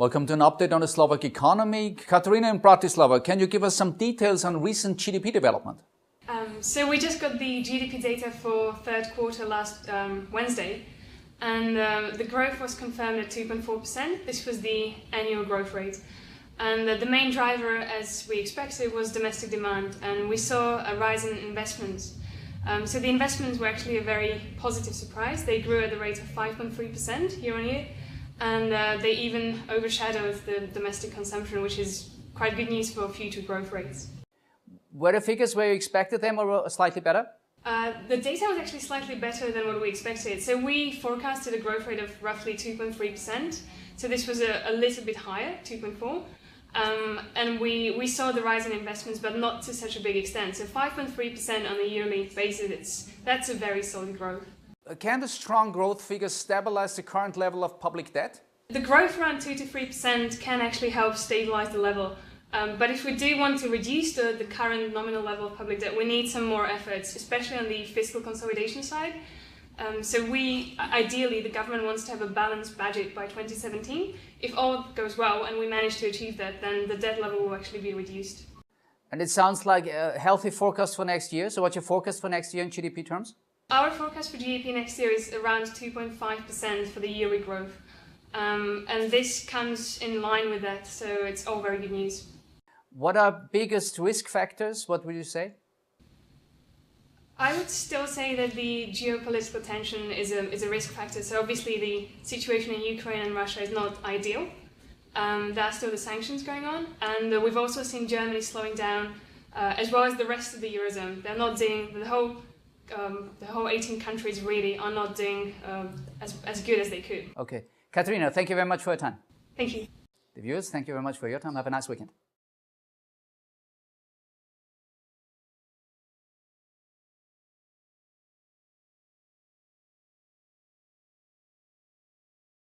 Welcome to an update on the Slovak economy. Katarina in Bratislava, can you give us some details on recent GDP development? So we just got the GDP data for third quarter last Wednesday, and the growth was confirmed at 2.4%. This was the annual growth rate. And the main driver, as we expected, was domestic demand, and we saw a rise in investments. So the investments were actually a very positive surprise. They grew at the rate of 5.3% year on year, and they even overshadowed the domestic consumption, which is quite good news for future growth rates. Were the figures where you expected them or slightly better? The data was actually slightly better than what we expected. So we forecasted a growth rate of roughly 2.3%. So this was a little bit higher, 2.4%. And we saw the rise in investments, but not to such a big extent. So 5.3% on a yearly basis, that's a very solid growth. Can the strong growth figures stabilize the current level of public debt? The growth around 2 to 3% can actually help stabilize the level. But if we do want to reduce the current nominal level of public debt, we need some more efforts, especially on the fiscal consolidation side. So ideally, the government wants to have a balanced budget by 2017. If all goes well and we manage to achieve that, then the debt level will actually be reduced. And it sounds like a healthy forecast for next year. So what's your forecast for next year in GDP terms? Our forecast for GDP next year is around 2.5% for the yearly growth. And this comes in line with that, so it's all very good news. What are biggest risk factors? What would you say? I would still say that the geopolitical tension is a risk factor. So obviously the situation in Ukraine and Russia is not ideal. There are still the sanctions going on, and we've also seen Germany slowing down, as well as the rest of the Eurozone. They're not doing, the whole 18 countries really are not doing as good as they could. Okay. Katarina, thank you very much for your time. Thank you. The viewers, thank you very much for your time. Have a nice weekend.